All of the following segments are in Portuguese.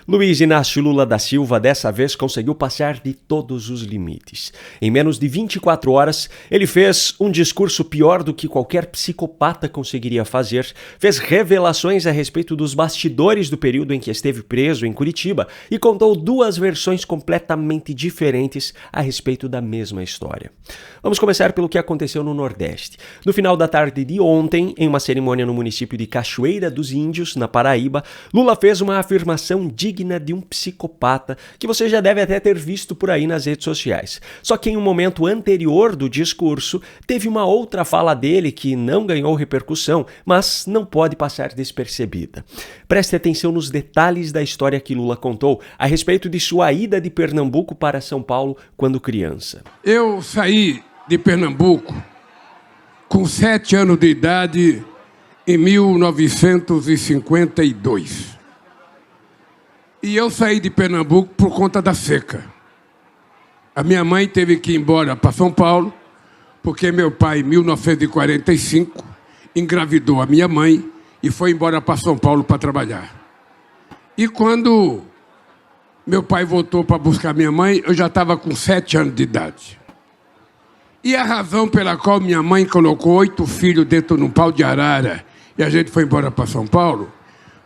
Luiz Inácio Lula da Silva dessa vez conseguiu passar de todos os limites. Em menos de 24 horas, ele fez um discurso pior do que qualquer psicopata conseguiria fazer, fez revelações a respeito dos bastidores do período em que esteve preso em Curitiba e contou duas versões completamente diferentes a respeito da mesma história. Vamos começar pelo que aconteceu no Nordeste. No final da tarde de ontem, em uma cerimônia no município de Cachoeira dos Índios, na Paraíba, Lula fez uma afirmação digna de um psicopata que você já deve até ter visto por aí nas redes sociais. Só que em um momento anterior do discurso, teve uma outra fala dele que não ganhou repercussão, mas não pode passar despercebida. Preste atenção nos detalhes da história que Lula contou a respeito de sua ida de Pernambuco para São Paulo quando criança. Eu saí de Pernambuco com 7 anos de idade em 1952. E eu saí de Pernambuco por conta da seca. A minha mãe teve que ir embora para São Paulo, porque meu pai, em 1945, engravidou a minha mãe e foi embora para São Paulo para trabalhar. E quando meu pai voltou para buscar minha mãe, eu já estava com 7 anos de idade. E a razão pela qual minha mãe colocou 8 filhos dentro de um pau de arara e a gente foi embora para São Paulo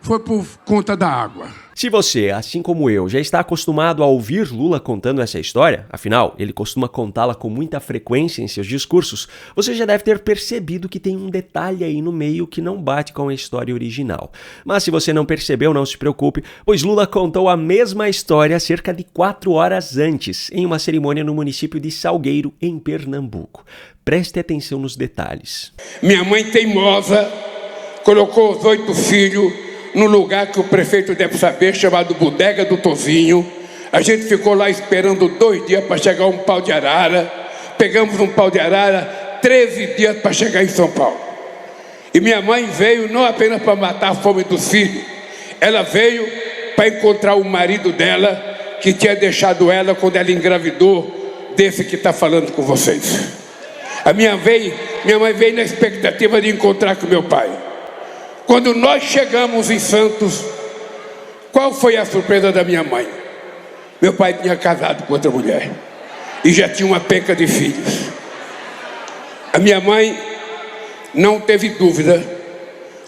foi por conta da água. Se você, assim como eu, já está acostumado a ouvir Lula contando essa história, afinal, ele costuma contá-la com muita frequência em seus discursos, você já deve ter percebido que tem um detalhe aí no meio que não bate com a história original. Mas se você não percebeu, não se preocupe, pois Lula contou a mesma história cerca de 4 horas antes, em uma cerimônia no município de Salgueiro, em Pernambuco. Preste atenção nos detalhes. Minha mãe teimosa colocou os 8 filhos num lugar que o prefeito deve saber, chamado Bodega do Tozinho. A gente ficou lá esperando 2 dias para chegar um pau de arara. Pegamos um pau de arara, 13 dias para chegar em São Paulo. E minha mãe veio não apenas para matar a fome dos filhos, ela veio para encontrar o marido dela, que tinha deixado ela quando ela engravidou desse que está falando com vocês. Minha mãe veio na expectativa de encontrar com meu pai. Quando nós chegamos em Santos, qual foi a surpresa da minha mãe? Meu pai tinha casado com outra mulher e já tinha uma penca de filhos. A minha mãe não teve dúvida,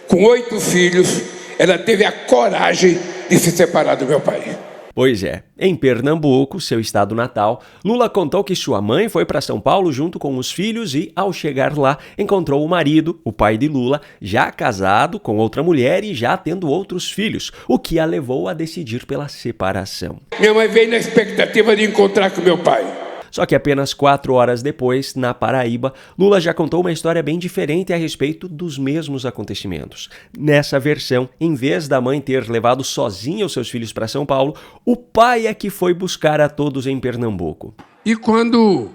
com 8 filhos, ela teve a coragem de se separar do meu pai. Pois é, em Pernambuco, seu estado natal, Lula contou que sua mãe foi para São Paulo junto com os filhos e, ao chegar lá, encontrou o marido, o pai de Lula, já casado com outra mulher e já tendo outros filhos, o que a levou a decidir pela separação. Minha mãe veio na expectativa de encontrar com meu pai. Só que apenas 4 horas depois, na Paraíba, Lula já contou uma história bem diferente a respeito dos mesmos acontecimentos. Nessa versão, em vez da mãe ter levado sozinha os seus filhos para São Paulo, o pai é que foi buscar a todos em Pernambuco. E quando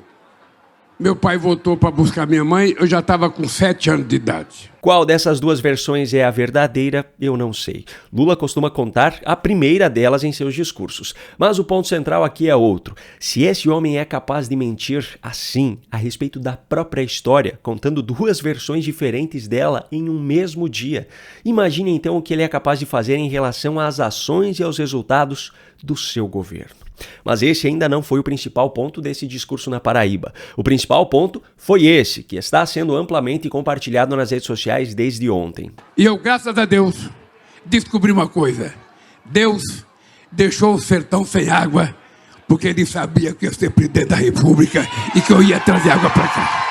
meu pai voltou para buscar minha mãe, eu já estava com 7 anos de idade. Qual dessas duas versões é a verdadeira, eu não sei. Lula costuma contar a primeira delas em seus discursos. Mas o ponto central aqui é outro. Se esse homem é capaz de mentir assim a respeito da própria história, contando duas versões diferentes dela em um mesmo dia, imagine então o que ele é capaz de fazer em relação às ações e aos resultados do seu governo. Mas esse ainda não foi o principal ponto desse discurso na Paraíba. O principal ponto foi esse, que está sendo amplamente compartilhado nas redes sociais desde ontem. E eu, graças a Deus, descobri uma coisa. Deus deixou o sertão sem água, porque ele sabia que eu ia ser presidente da República e que eu ia trazer água para cá.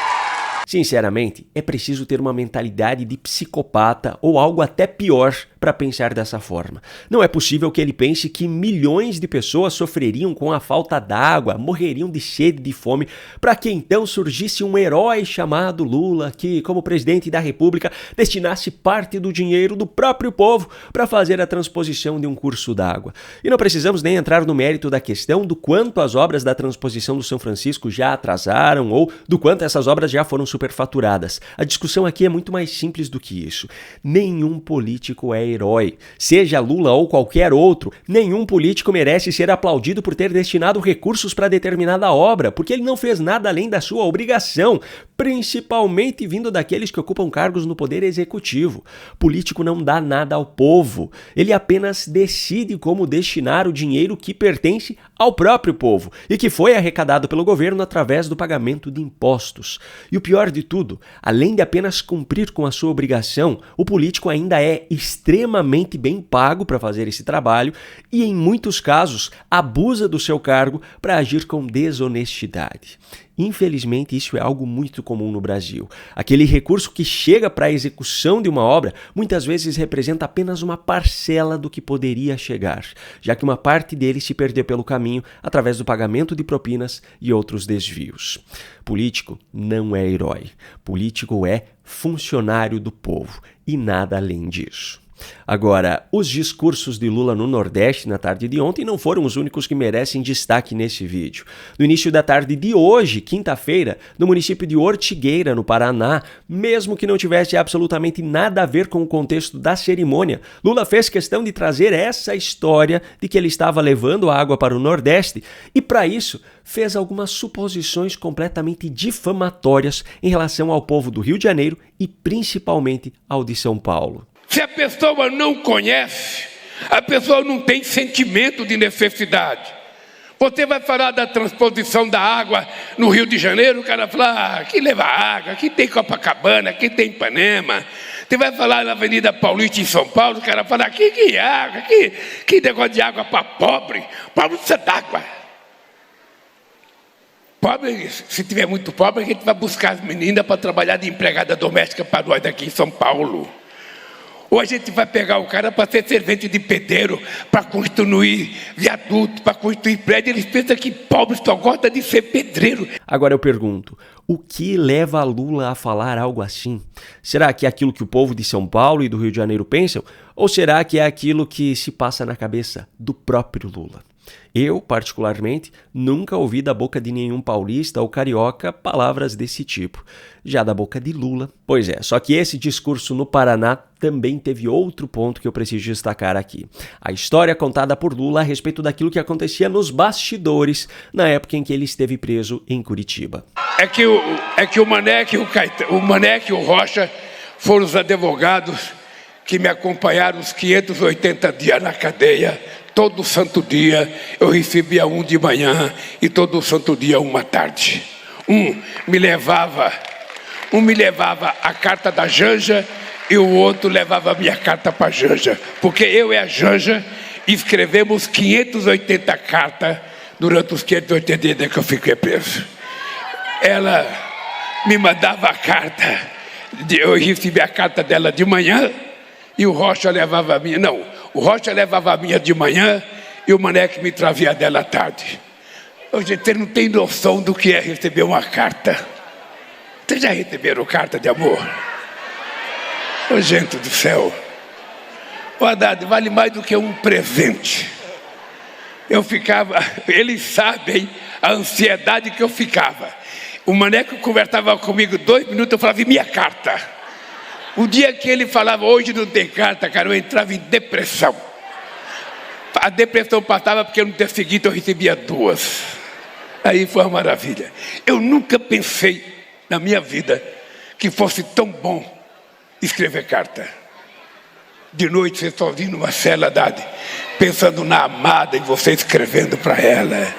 Sinceramente, é preciso ter uma mentalidade de psicopata ou algo até pior para pensar dessa forma. Não é possível que ele pense que milhões de pessoas sofreriam com a falta d'água, morreriam de sede e de fome, para que então surgisse um herói chamado Lula que, como presidente da República, destinasse parte do dinheiro do próprio povo para fazer a transposição de um curso d'água. E não precisamos nem entrar no mérito da questão do quanto as obras da transposição do São Francisco já atrasaram ou do quanto essas obras já foram superfaturadas. A discussão aqui é muito mais simples do que isso. Nenhum político é herói. Seja Lula ou qualquer outro, nenhum político merece ser aplaudido por ter destinado recursos para determinada obra, porque ele não fez nada além da sua obrigação. principalmente vindo daqueles que ocupam cargos no poder executivo. Político não dá nada ao povo, ele apenas decide como destinar o dinheiro que pertence ao próprio povo e que foi arrecadado pelo governo através do pagamento de impostos. E o pior de tudo, além de apenas cumprir com a sua obrigação, o político ainda é extremamente bem pago para fazer esse trabalho e, em muitos casos, abusa do seu cargo para agir com desonestidade. Infelizmente, isso é algo muito comum no Brasil. Aquele recurso que chega para a execução de uma obra muitas vezes representa apenas uma parcela do que poderia chegar, já que uma parte dele se perdeu pelo caminho através do pagamento de propinas e outros desvios. Político não é herói. Político é funcionário do povo e nada além disso. Agora, os discursos de Lula no Nordeste na tarde de ontem não foram os únicos que merecem destaque nesse vídeo. No início da tarde de hoje, quinta-feira, no município de Ortigueira, no Paraná, mesmo que não tivesse absolutamente nada a ver com o contexto da cerimônia, Lula fez questão de trazer essa história de que ele estava levando a água para o Nordeste e, para isso, fez algumas suposições completamente difamatórias em relação ao povo do Rio de Janeiro e principalmente ao de São Paulo. Se a pessoa não conhece, a pessoa não tem sentimento de necessidade. Você vai falar da transposição da água no Rio de Janeiro, o cara fala, aqui leva água, aqui tem Copacabana, aqui tem Ipanema. Você vai falar na Avenida Paulista em São Paulo, o cara fala, aqui que água, que negócio de água para pobre, pobre precisa d'água. Pobre, se tiver muito pobre, a gente vai buscar as meninas para trabalhar de empregada doméstica para nós daqui em São Paulo. Ou a gente vai pegar o cara para ser servente de pedreiro, para construir viaduto, para construir prédio. Eles pensam que pobre só gosta de ser pedreiro. Agora eu pergunto, o que leva a Lula a falar algo assim? Será que é aquilo que o povo de São Paulo e do Rio de Janeiro pensam? Ou será que é aquilo que se passa na cabeça do próprio Lula? Eu, particularmente, nunca ouvi da boca de nenhum paulista ou carioca palavras desse tipo. Já da boca de Lula, pois é, só que esse discurso no Paraná também teve outro ponto que eu preciso destacar aqui. A história contada por Lula a respeito daquilo que acontecia nos bastidores na época em que ele esteve preso em Curitiba. É que o Maneque e o Rocha foram os advogados que me acompanharam os 580 dias na cadeia. Todo santo dia eu recebia um de manhã e todo santo dia uma tarde. Um me levava a carta da Janja e o outro levava a minha carta para a Janja. Porque eu e a Janja escrevemos 580 cartas durante os 580 dias que eu fiquei preso. Ela me mandava a carta, eu recebia a carta dela de manhã e o Rocha levava a minha. Não, o Rocha levava a minha de manhã e o Maneque me trazia dela à tarde. Hoje você não tem noção do que é receber uma carta. Vocês já receberam carta de amor? Ô, gente do céu. O Haddad vale mais do que um presente. Eu ficava, eles sabem a ansiedade que eu ficava. O Maneco conversava comigo 2 minutos, eu falava, e minha carta? O dia que ele falava, hoje não tem carta, cara, eu entrava em depressão. A depressão passava porque no dia seguinte eu recebia 2. Aí foi uma maravilha. Eu nunca pensei na minha vida que fosse tão bom escrever carta. De noite você sozinho numa cela, Haddad, pensando na amada e você escrevendo para ela,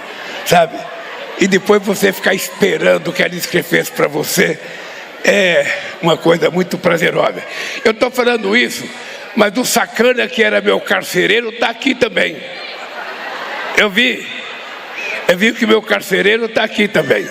sabe? E depois você ficar esperando que ela escrevesse para você. É uma coisa muito prazerosa. Eu estou falando isso, mas o sacana que era meu carcereiro está aqui também. Eu vi que meu carcereiro está aqui também.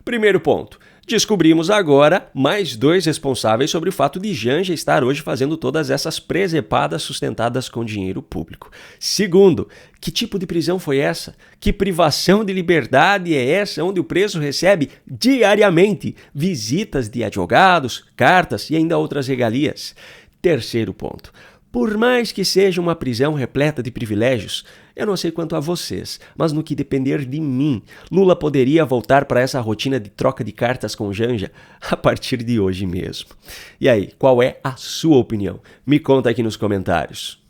Primeiro ponto. Descobrimos agora mais 2 responsáveis sobre o fato de Janja estar hoje fazendo todas essas presepadas sustentadas com dinheiro público. Segundo, que tipo de prisão foi essa? Que privação de liberdade é essa onde o preso recebe diariamente visitas de advogados, cartas e ainda outras regalias? Terceiro ponto. Por mais que seja uma prisão repleta de privilégios, eu não sei quanto a vocês, mas no que depender de mim, Lula poderia voltar para essa rotina de troca de cartas com Janja a partir de hoje mesmo. E aí, qual é a sua opinião? Me conta aqui nos comentários.